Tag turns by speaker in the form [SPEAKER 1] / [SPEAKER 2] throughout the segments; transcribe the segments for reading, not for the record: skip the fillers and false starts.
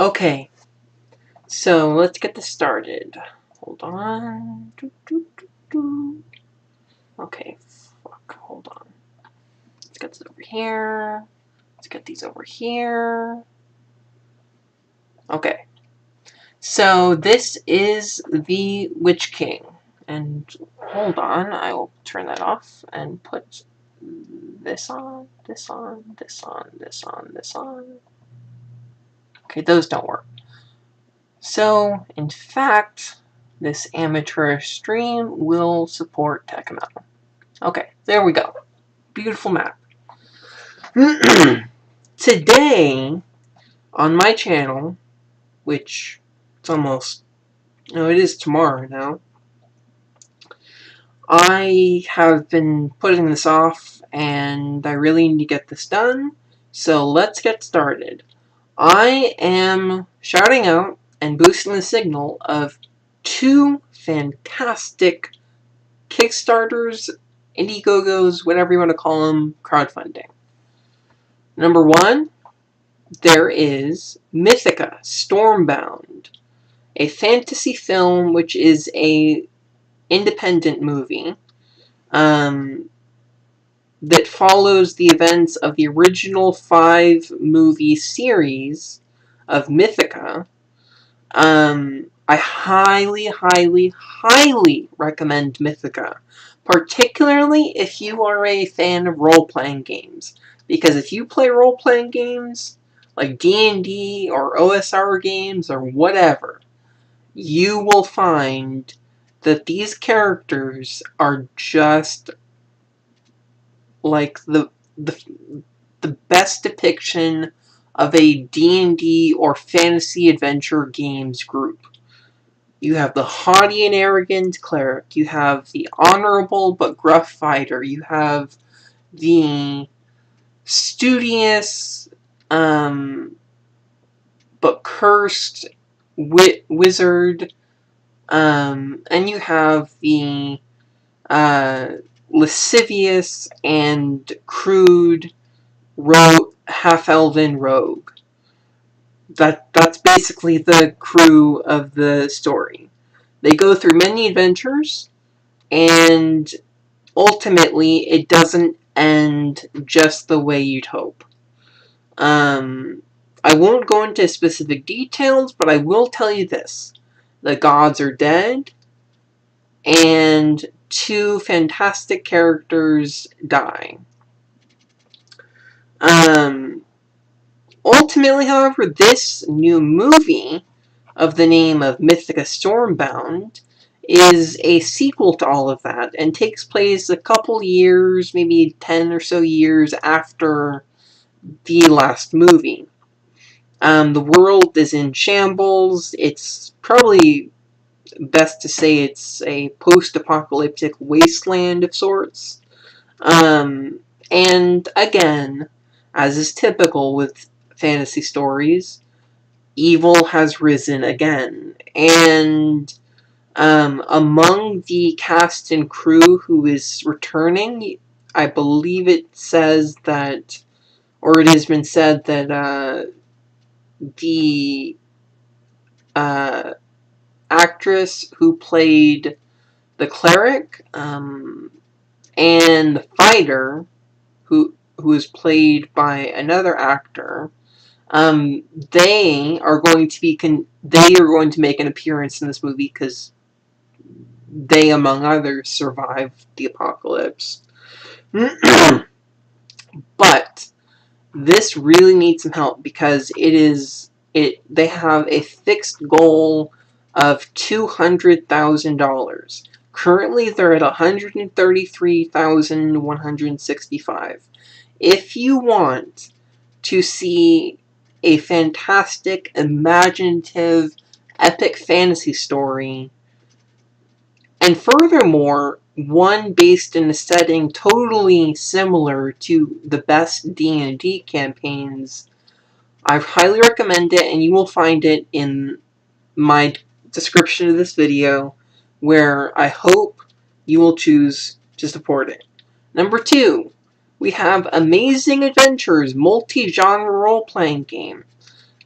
[SPEAKER 1] Okay, so let's get this started. Hold on. Okay, fuck, hold on. Let's get this over here. Let's get these over here. Okay, so this is the Witch King. And hold on, I will turn that off and put this on, this on, this on, this on, this on. Okay, those don't work. So, in fact, this amateur stream will support Tecmo. Okay, there we go. Beautiful map. Today, on my channel, which it's almost, no, it is tomorrow now, I have been putting this off, and I really need to get this done, so let's get started. I am shouting out and boosting the signal of two fantastic Kickstarters, Indiegogos, whatever you want to call them, crowdfunding. Number one, there is Mythica Stormbound, a fantasy film which is a independent movie that follows the events of the original 5-movie series of Mythica. I highly, highly, highly recommend Mythica, particularly if you are a fan of role-playing games. Because if you play role-playing games, like D&D or OSR games or whatever, you will find that these characters are just like the best depiction of a D&D or fantasy adventure games group. You have the haughty and arrogant cleric, you have the honorable but gruff fighter, you have the studious but cursed wizard, and you have the lascivious and crude half-elven rogue. That's basically the crew of the story. They go through many adventures, and ultimately it doesn't end just the way you'd hope. I won't go into specific details, but I will tell you this. The gods are dead, and two fantastic characters die. Ultimately, however, this new movie of the name of Mythica Stormbound is a sequel to all of that and takes place a couple years, maybe 10 or so years after the last movie. The world is in shambles. It's probably best to say it's a post-apocalyptic wasteland of sorts. And again, as is typical with fantasy stories, evil has risen again. And among the cast and crew who is returning, I believe it says that, or it has been said that the actress who played the cleric and the fighter, who is played by another actor, they are going to make an appearance in this movie because they, among others, survived the apocalypse. But this really needs some help because they have a fixed goal of $200,000. Currently, they're at $133,165. If you want to see a fantastic, imaginative, epic fantasy story, and furthermore, one based in a setting totally similar to the best D&D campaigns, I highly recommend it, and you will find it in my description of this video, where I hope you will choose to support it. Number 2, we have Amazing Adventures multi-genre role-playing game.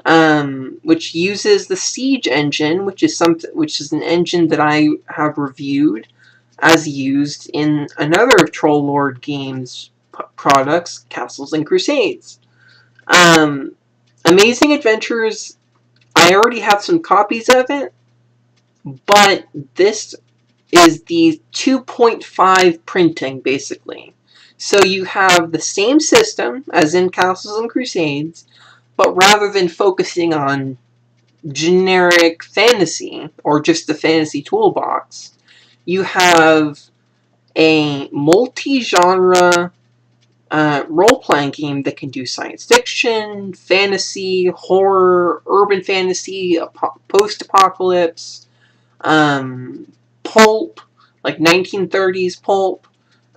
[SPEAKER 1] which uses the Siege engine, which is an engine that I have reviewed as used in another Troll Lord Games products, Castles and Crusades. Amazing Adventures, I already have some copies of it, but this is the 2.5 printing, basically. So you have the same system as in Castles and Crusades, but rather than focusing on generic fantasy or just the fantasy toolbox, you have a multi-genre role-playing game that can do science fiction, fantasy, horror, urban fantasy, post-apocalypse, pulp, like 1930s pulp,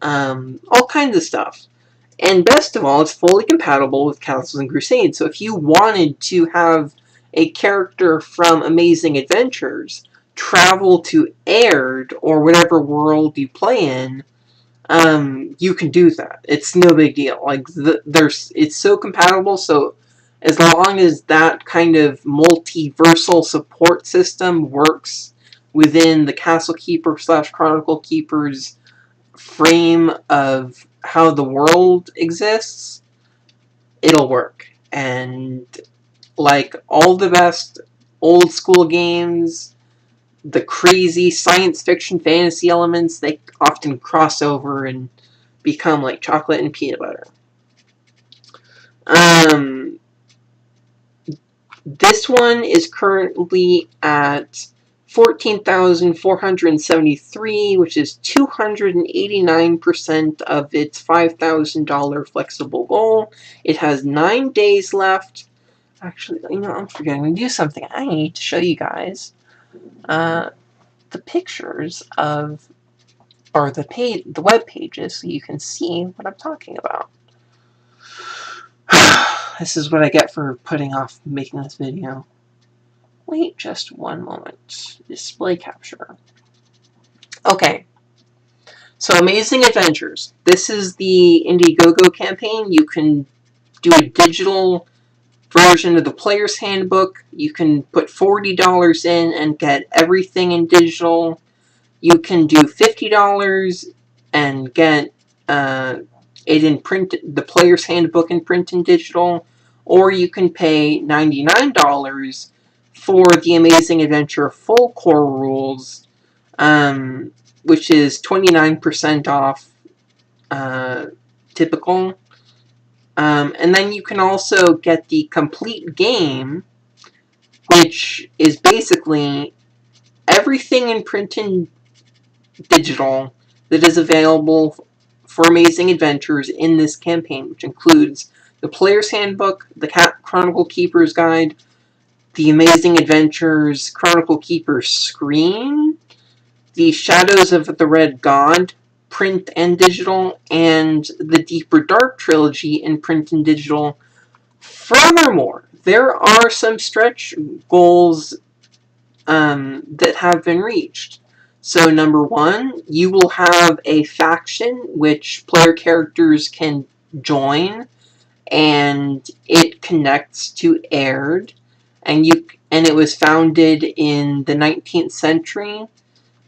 [SPEAKER 1] all kinds of stuff. And best of all, it's fully compatible with Castles and Crusades. So if you wanted to have a character from Amazing Adventures travel to Aird or whatever world you play in, you can do that. It's no big deal. Like it's so compatible. So as long as that kind of multiversal support system works within the Castle Keeper / Chronicle Keeper's frame of how the world exists, it'll work. And like all the best old school games, the crazy science fiction fantasy elements, they often cross over and become like chocolate and peanut butter. This one is currently at 14,473, which is 289% of its $5,000 flexible goal. It has 9 days left. Actually, I'm forgetting to do something. I need to show you guys the pictures of, or the web pages, so you can see what I'm talking about. This is what I get for putting off making this video. Wait just one moment. Display capture. Okay. So Amazing Adventures. This is the Indiegogo campaign. You can do a digital version of the player's handbook. You can put $40 in and get everything in digital. You can do $50 and get it in print, the player's handbook in print and digital, or you can pay $99 for the Amazing Adventure full core rules, which is 29% off typical. And then you can also get the complete game, which is basically everything in print and digital that is available for Amazing Adventures in this campaign, which includes the Player's Handbook, the Chronicle Keeper's Guide, the Amazing Adventures Chronicle Keeper screen, the Shadows of the Red God, print and digital, and the Deeper Dark trilogy in print and digital. Furthermore, there are some stretch goals that have been reached. So number 1, you will have a faction which player characters can join, and it connects to Aird, and it was founded in the 19th century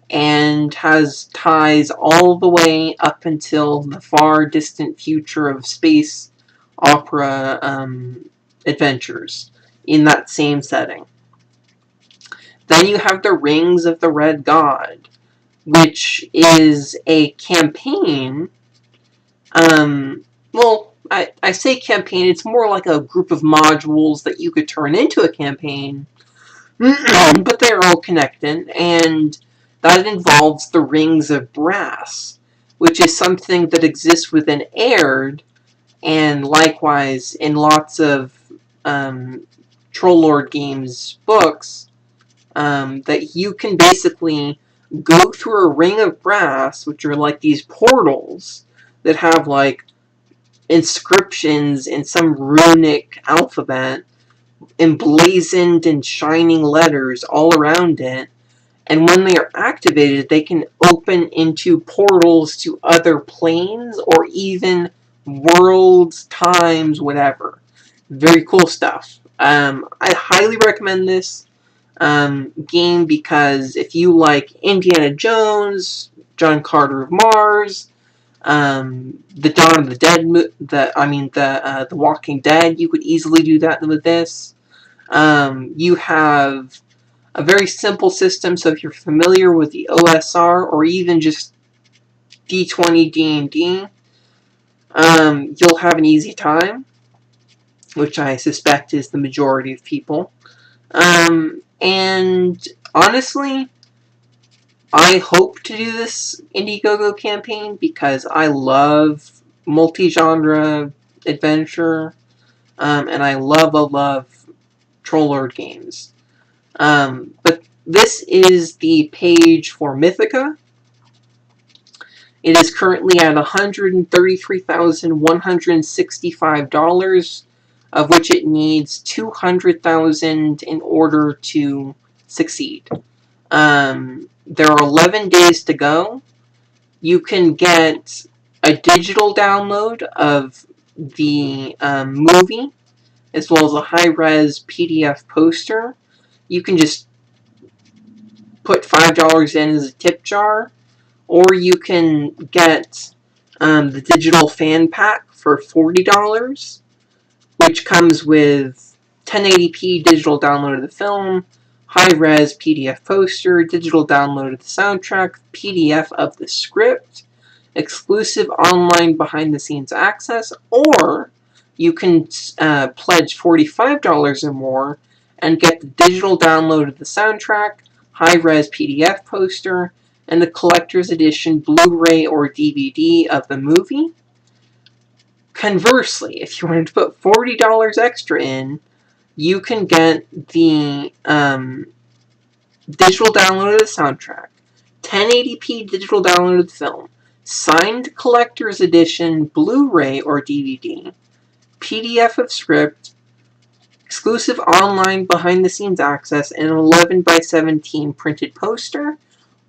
[SPEAKER 1] and has ties all the way up until the far distant future of space opera adventures in that same setting. Then you have the Rings of the Red God, which is a campaign. Well, I say campaign, it's more like a group of modules that you could turn into a campaign, but they're all connected, and that involves the Rings of Brass, which is something that exists within Aird, and likewise in lots of Troll Lord Games books, that you can basically go through a ring of brass, which are like these portals that have like inscriptions in some runic alphabet emblazoned in shining letters all around it, and when they are activated, they can open into portals to other planes or even worlds, times, whatever. Very cool stuff. I highly recommend this game because if you like Indiana Jones, John Carter of Mars, the Dawn of the Dead, the Walking Dead, you could easily do that with this. You have a very simple system, so if you're familiar with the OSR or even just D20 D&D, you'll have an easy time, which I suspect is the majority of people. And honestly, I hope to do this Indiegogo campaign because I love multi-genre adventure, and I love Troll Lord games. But this is the page for Mythica. It is currently at $133,165, of which it needs $200,000 in order to succeed. There are 11 days to go. You can get a digital download of the movie, as well as a high-res PDF poster. You can just put $5 in as a tip jar, or you can get the digital fan pack for $40, which comes with 1080p digital download of the film, high-res PDF poster, digital download of the soundtrack, PDF of the script, exclusive online behind-the-scenes access, or you can pledge $45 or more and get the digital download of the soundtrack, high-res PDF poster, and the collector's edition Blu-ray or DVD of the movie. Conversely, if you wanted to put $40 extra in, you can get the digital download of the soundtrack, 1080p digital download of the film, signed collector's edition Blu-ray or DVD, PDF of script, exclusive online behind-the-scenes access, and an 11x17 printed poster.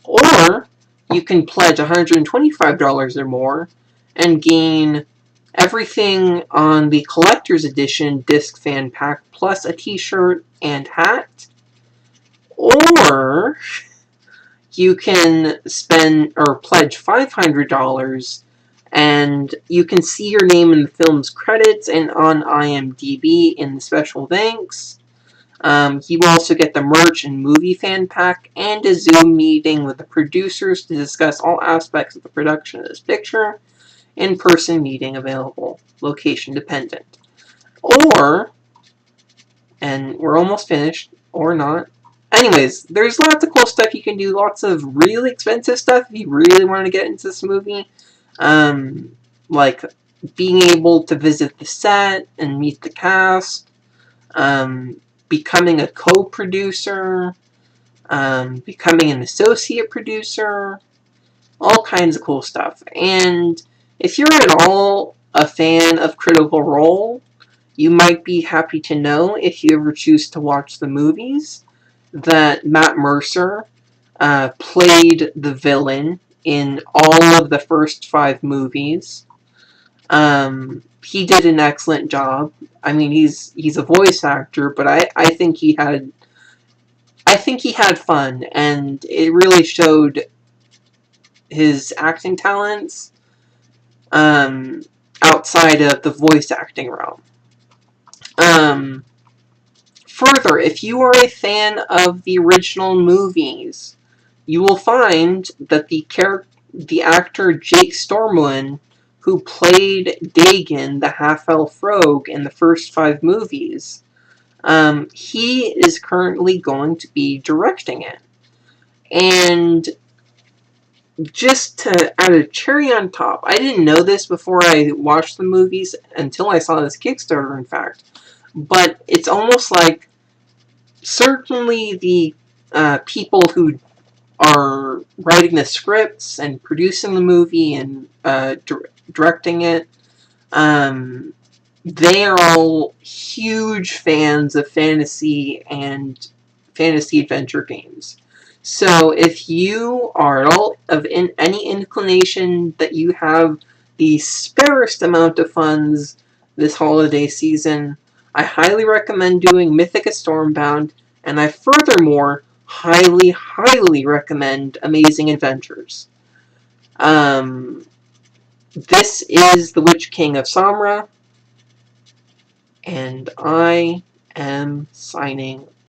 [SPEAKER 1] Or you can pledge $125 or more and gain everything on the collector's edition disc fan pack plus a t-shirt and hat. Or you can spend or pledge $500 and you can see your name in the film's credits and on IMDb in the special thanks. You also get the merch and movie fan pack and a Zoom meeting with the producers to discuss all aspects of the production of this picture. In-person meeting available, location dependent. Or, and we're almost finished, or not. Anyways, there's lots of cool stuff you can do, lots of really expensive stuff if you really want to get into this movie. Like being able to visit the set and meet the cast. Becoming a co-producer, becoming an associate producer, all kinds of cool stuff. And if you're at all a fan of Critical Role, you might be happy to know, if you ever choose to watch the movies, that Matt Mercer played the villain in all of the first 5 movies. He did an excellent job. I mean, he's a voice actor, but I think he had fun, and it really showed his acting talents outside of the voice acting realm. Further, if you are a fan of the original movies, you will find that the actor Jake Stormwind, who played Dagon, the half-elf rogue, in the first 5 movies, he is currently going to be directing it. And just to add a cherry on top, I didn't know this before I watched the movies until I saw this Kickstarter, in fact, but it's almost like certainly the people who are writing the scripts and producing the movie and directing it, they are all huge fans of fantasy and fantasy adventure games. So if you are at all of any inclination that you have the sparest amount of funds this holiday season, I highly recommend doing Mythica Stormbound, and I furthermore highly, highly recommend Amazing Adventures. This is the Witch King of Samra, and I am signing